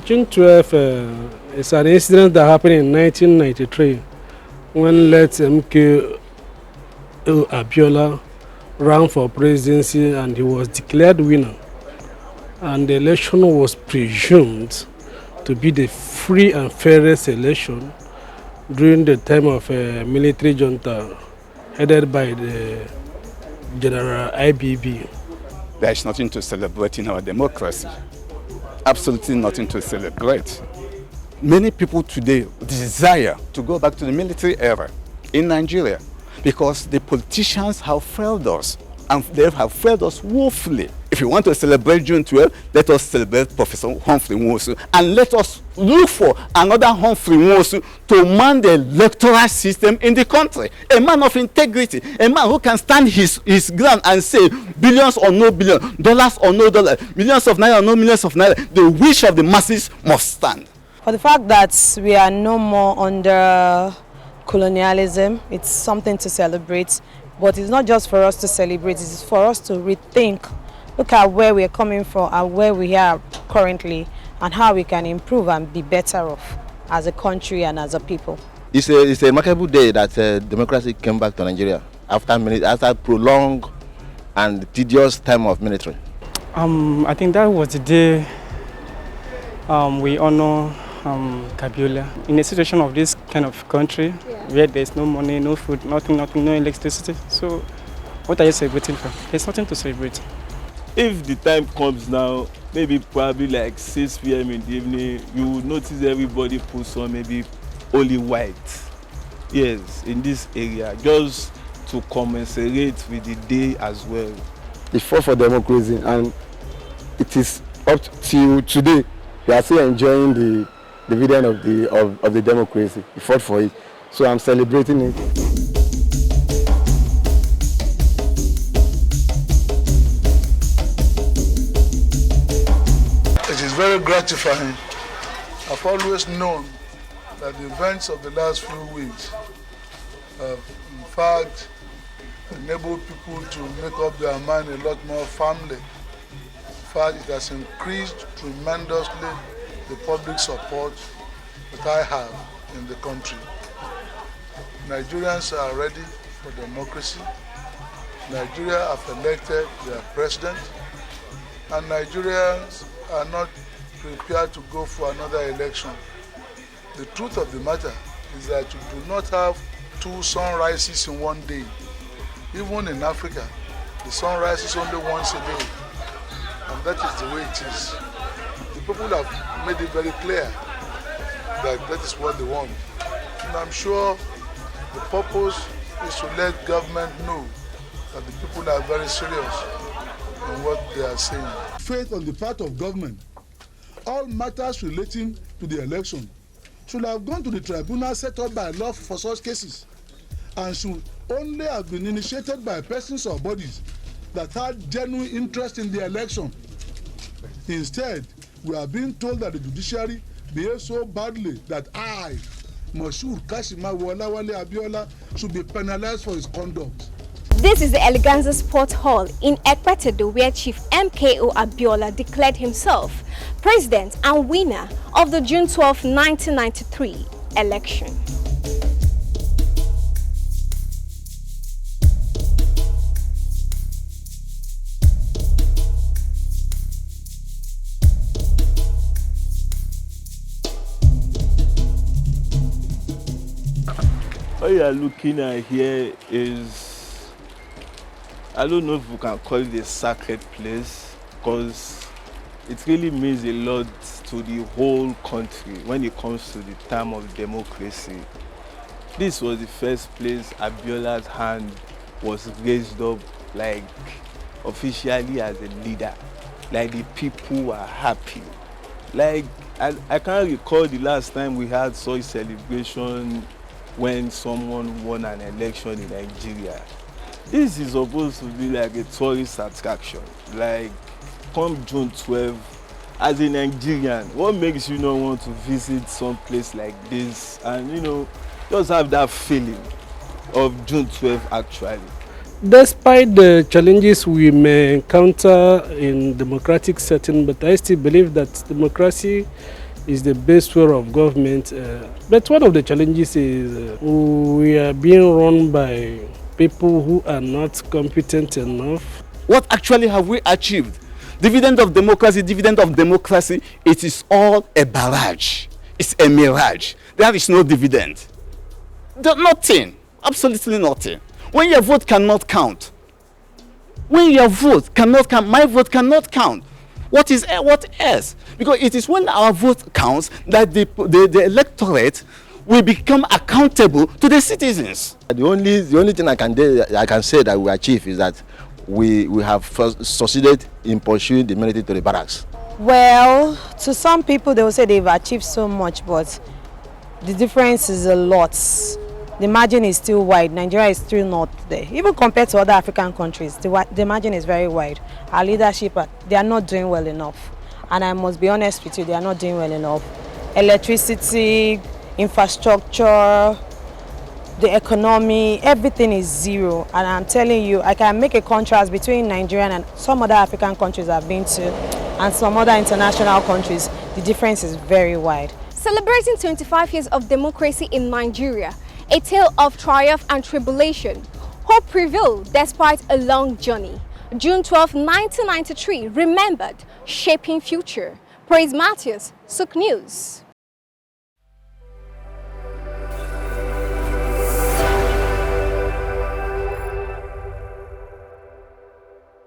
June 12 is an incident that happened in 1993 when late M.K.O Abiola ran for presidency and he was declared winner. And the election was presumed to be the free and fairest election during the time of a military junta headed by the General IBB. There is nothing to celebrate in our democracy. Absolutely nothing to celebrate. Many people today desire to go back to the military era in Nigeria because the politicians have failed us, and they have failed us woefully. If you want to celebrate June 12, let us celebrate Professor Humphrey Nwosu, and let us look for another Humphrey Nwosu to man the electoral system in the country. A man of integrity, a man who can stand his ground and say billions or no billions, dollars or no dollars, millions of naira or no millions of naira. The wish of the masses must stand. For the fact that we are no more under colonialism, it's something to celebrate. But it's not just for us to celebrate, it's for us to rethink. Look at where we're coming from and where we are currently and how we can improve and be better off as a country and as a people. It's a remarkable day that democracy came back to Nigeria after prolonged and tedious time of military. I think that was the day we honor Abiola. In a situation of this kind of country, where there's no money, no food, nothing, no electricity. So what are you celebrating for? There's nothing to celebrate. If the time comes now, maybe probably like 6 p.m. in the evening, you will notice everybody puts on maybe only white. Yes, in this area, just to commensurate with the day as well. They fought for democracy, and it is up till today. We are still enjoying the dividend of the democracy. We fought for it, so I'm celebrating it. It is very gratifying. I've always known that the events of the last few weeks have, in fact, enabled people to make up their mind a lot more firmly. In fact, it has increased tremendously the public support that I have in the country. Nigerians are ready for democracy. Nigeria have elected their president, and Nigerians are not prepared to go for another election. The truth of the matter is that you do not have two sunrises in one day. Even in Africa, the sun rises only once a day, and that is the way it is. The people have made it very clear that that is what they want. And I'm sure the purpose is to let government know that the people are very serious in what they are saying. Faith on the part of government, all matters relating to the election should have gone to the tribunal set up by law for such cases, and should only have been initiated by persons or bodies that had genuine interest in the election. Instead, we are being told that the judiciary behaves so badly that I, Moshood Kashima Wolawale Abiola, should be penalized for his conduct. This is the Eleganza Sport Hall in Ekpetedo, where Chief M.K.O. Abiola declared himself president and winner of the June 12, 1993 election. What you are looking at here is, I don't know if we can call it a sacred place, because it really means a lot to the whole country when it comes to the time of democracy. This was the first place Abiola's hand was raised up, like officially as a leader. Like the people were happy. Like I can't recall the last time we had such celebration when someone won an election in Nigeria. This is supposed to be like a tourist attraction. Like, come June 12, as a Nigerian, what makes you not want to visit some place like this and, just have that feeling of June 12 actually? Despite the challenges we may encounter in democratic setting, but I still believe that democracy is the best way of government. But one of the challenges is we are being run by people who are not competent enough. What actually have we achieved? Dividend of democracy, it is all a barrage. It's a mirage. There is no dividend. Nothing, absolutely nothing. When your vote cannot count, my vote cannot count. What else? Because it is when our vote counts that the electorate will become accountable to the citizens. The only thing I can say that we achieve is that we have succeeded in pursuing the military to the barracks. Well, to some people they will say they've achieved so much, but the difference is a lot. The margin is still wide. Nigeria is still not there. Even compared to other African countries, the margin is very wide. Our leadership, they are not doing well enough. And I must be honest with you, they are not doing well enough. Electricity, infrastructure, the economy, everything is zero. And I'm telling you, I can make a contrast between Nigeria and some other African countries I've been to and some other international countries. The difference is very wide. Celebrating 25 years of democracy in Nigeria, a tale of triumph and tribulation, hope prevailed despite a long journey. June 12, 1993, remembered, shaping future. Praise Matthias, SOUQ News.